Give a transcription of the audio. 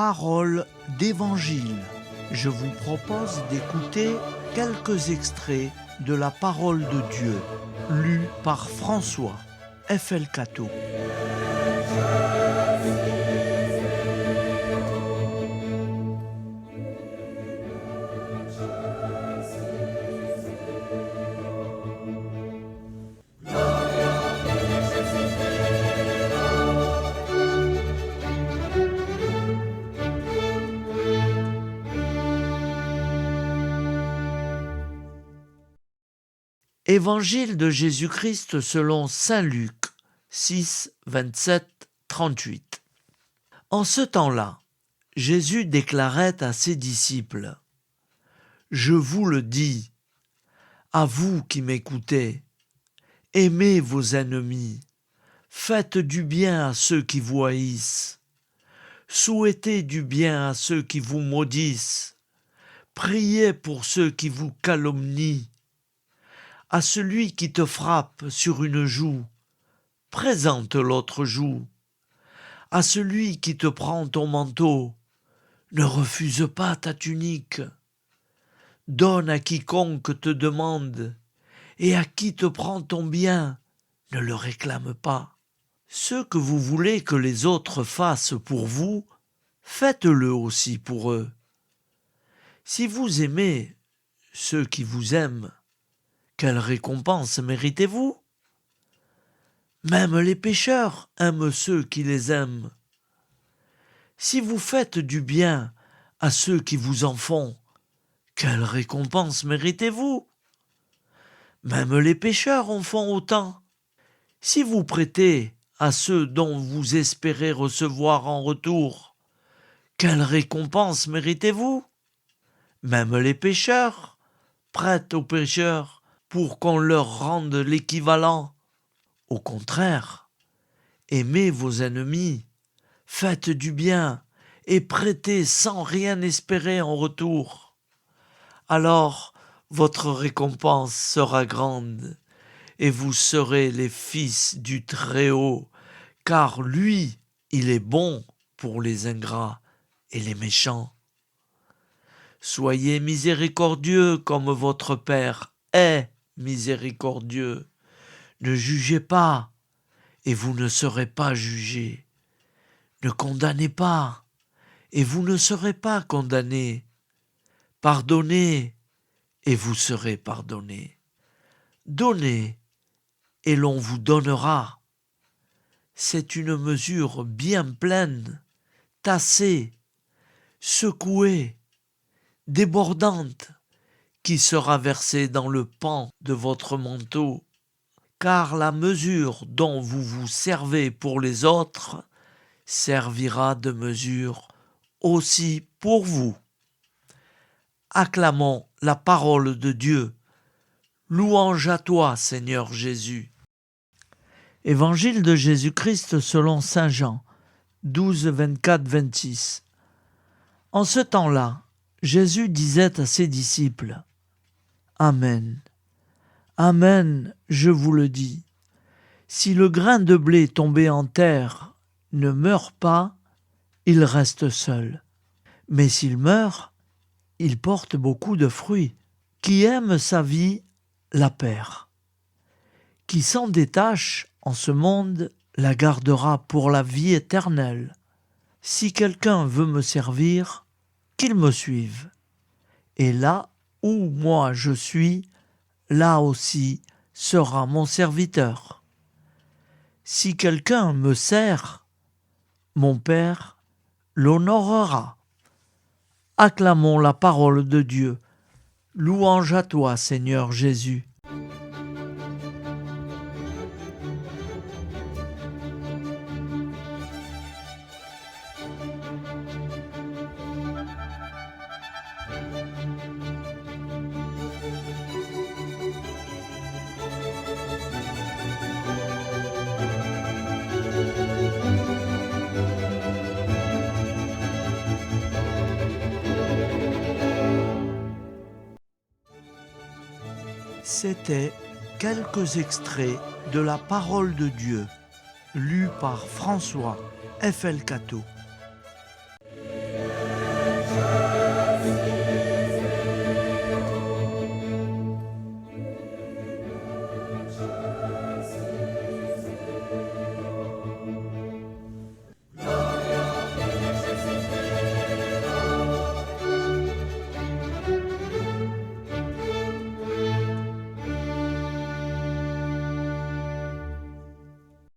Paroles d'Évangile. Je vous propose d'écouter quelques extraits de la parole de Dieu, lus par François F.L. Cateau. Évangile de Jésus-Christ selon saint Luc 6, 27, 38. En ce temps-là, Jésus déclarait à ses disciples : « Je vous le dis, à vous qui m'écoutez, aimez vos ennemis, faites du bien à ceux qui vous haïssent, souhaitez du bien à ceux qui vous maudissent, priez pour ceux qui vous calomnient. À celui qui te frappe sur une joue, présente l'autre joue. À celui qui te prend ton manteau, ne refuse pas ta tunique. Donne à quiconque te demande, et à qui te prend ton bien, ne le réclame pas. Ce que vous voulez que les autres fassent pour vous, faites-le aussi pour eux. Si vous aimez ceux qui vous aiment, quelle récompense méritez-vous ? Même les pécheurs aiment ceux qui les aiment. Si vous faites du bien à ceux qui vous en font, quelle récompense méritez-vous ? Même les pécheurs en font autant. Si vous prêtez à ceux dont vous espérez recevoir en retour, quelle récompense méritez-vous ? Même les pécheurs prêtent aux pécheurs pour qu'on leur rende l'équivalent. Au contraire, aimez vos ennemis, faites du bien et prêtez sans rien espérer en retour. Alors votre récompense sera grande et vous serez les fils du Très-Haut, car lui, il est bon pour les ingrats et les méchants. Soyez miséricordieux comme votre Père est miséricordieux. Ne jugez pas, et vous ne serez pas jugés. Ne condamnez pas, et vous ne serez pas condamnés. Pardonnez, et vous serez pardonnés. Donnez, et l'on vous donnera. C'est une mesure bien pleine, tassée, secouée, débordante, qui sera versée dans le pan de votre manteau, car la mesure dont vous vous servez pour les autres servira de mesure aussi pour vous. Acclamons la parole de Dieu. Louange à toi, Seigneur Jésus. Évangile de Jésus-Christ selon saint Jean 12, 24, 26. En ce temps-là, Jésus disait à ses disciples : Amen. Amen, je vous le dis. Si le grain de blé tombé en terre ne meurt pas, il reste seul. Mais s'il meurt, il porte beaucoup de fruits. Qui aime sa vie la perd. Qui s'en détache en ce monde la gardera pour la vie éternelle. Si quelqu'un veut me servir, qu'il me suive. Et là où moi je suis, là aussi sera mon serviteur. Si quelqu'un me sert, mon Père l'honorera. Acclamons la parole de Dieu. Louange à toi, Seigneur Jésus. C'était quelques extraits de la parole de Dieu, lus par François F.L. Cateau.